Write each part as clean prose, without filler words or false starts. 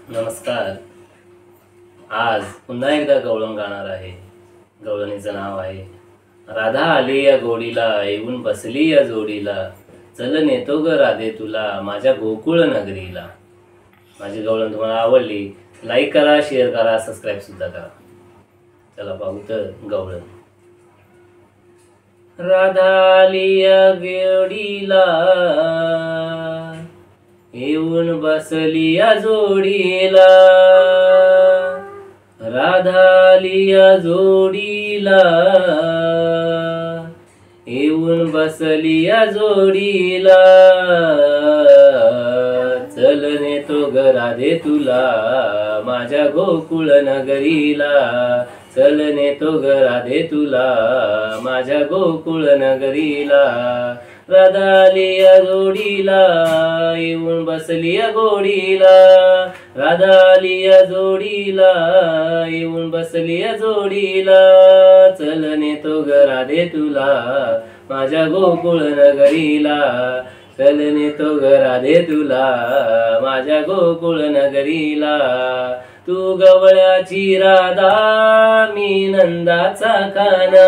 नमस्कार. आज पुन्हा एकदा गवळण गाणार आहे. गवळणीचं नाव आहे राधा आली या गोडीला, येऊन बसली या जोडीला, चल नेतो ग राधे तुला माझ्या गोकुळ नगरीला. माझी गवळण तुम्हाला आवडली, लाईक करा, शेअर करा, सबस्क्राईब सुद्धा करा. चला पाहू तर गवळण. राधा आली या गोडीला, येऊन बसली या जोडीला, राधा आली या जोडीला, येऊन बसली या जोडीला, चल नेतो ग राधे तुला माझ्या गोकुळ नगरीला, चल नेतो ग राधे तुला माझ्या गोकुळ नगरीला. राधा आली या जोडीला, येऊन बसली या गोडीला, राधा आली या जोडीला, येऊन बसली या जोडीला, चल नेतो ग राधे तुला माझ्या गोकुळ नगरीला, चल नेतो ग राधे तुला माझ्या गोकुळ नगरीला. तू गवळ्याची राधा, मी नंदाचा काना,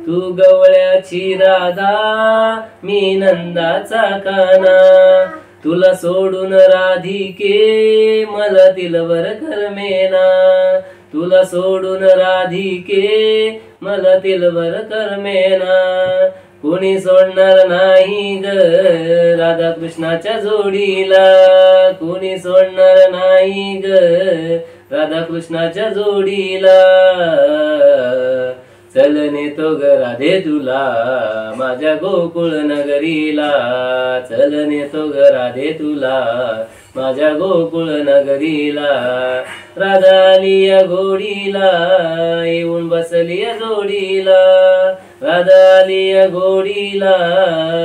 तू गवळ्याची राधा, मी नंदाचा काना, तुला सोडून राधिके मला दिलवर करमेना, तुला सोडून राधिके मला दिलवर करमेना. कोणी सोडणार नाही ग राधा कृष्णाच्या जोडीला, कोणी सोडणार नाही ग राधा कृष्णाच्या जोडीला, चल नेतो ग राधे तुला माझ्या गोकुळ नगरीला, चल नेतो ग राधे तुला माझ्या गोकुळ नगरीला. राधा आली या गोडीला, येऊन बसली या जोडीला, राधा आली या गोडीला,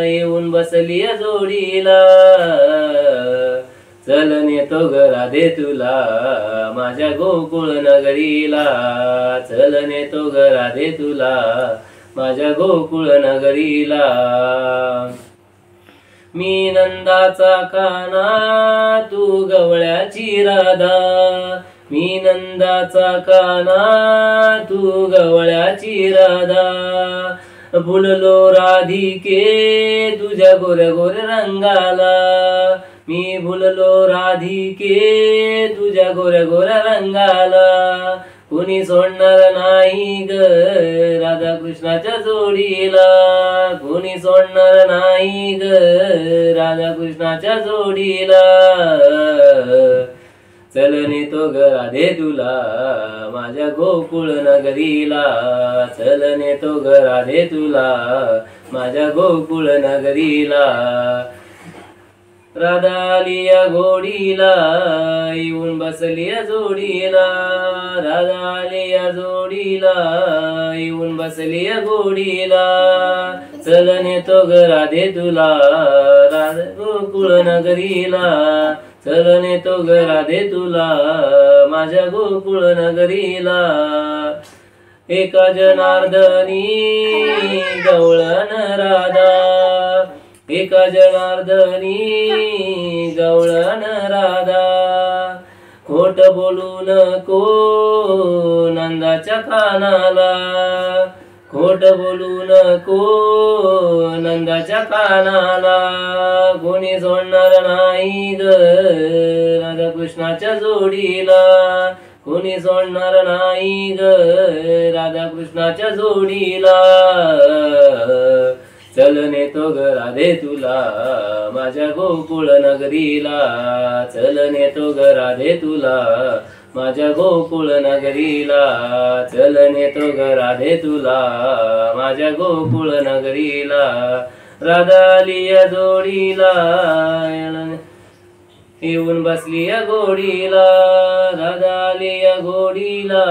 येऊन बसली या जोडीला, चल नेतो ग राधे तुला माझ्या गोकुळ नगरीला, चल नेतो ग राधे तुला माझ्या गोकुळ नगरीला. मी नंदाचा काना, तू गवळ्याची राधा, मी नंदाचा काना, तू गवळ्याची राधा, भुललो राधिके तुझ्या गोऱ्या गोऱ्या रंगाला, मी भुललो राधिके तुझ्या गोऱ्या गोऱ्या रंगाला, कोणी सोडणार नाही ग राधा कृष्णाच्या जोडीला, कोणी सोडणार नाही ग राधा कृष्णाच्या जोडीला, चल नेतो ग राधे तुला माझ्या गोकुळ नगरीला, चल नेतो ग राधे तुला माझ्या गोकुळ नगरीला. राधा आली या गोडीला, येऊन बसली या जोडीला, राधा आली या जोडीला, येऊन बसली या गोडीला, चल नेतो ग राधे तुला राधा गोकुळ नगरीला, चल नेतो ग राधे तुला माझ्या गोकुळ नगरीला. एका जनार्दनी गवळण राधा, एका जनार्दनी गवळण राधा, खोट बोलू नको नंदाच्या कानाला, खोट बोलू नको नंदाच्या कानाला, कोणी सोडणार नाही ग राधा कृष्णाच्या जोडीला, कोणी सोडणार नाही ग राधा कृष्णाच्या जोडीला, चल नेतो ग राधे तुला माझ्या गोकुळ नगरीला, चल नेतो ग राधे तुला माझ्या गोकुळ नगरीला, चल नेतो ग राधे तुला माझ्या गोकुळ नगरीला. राधा आली या जोडीला, येऊन बसली या गोडीला, राधा आली या गोडीला,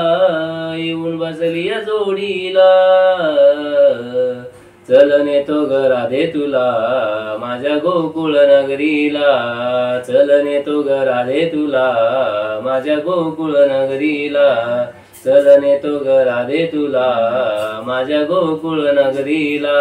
येऊन बसली या जोडीला, चल नेतो ग राधे तुला माझ्या गोकुळ नगरीला, चल नेतो ग राधे तुला माझ्या गोकुळ नगरीला, चल नेतो ग राधे तुला माझ्या गोकुळ नगरीला.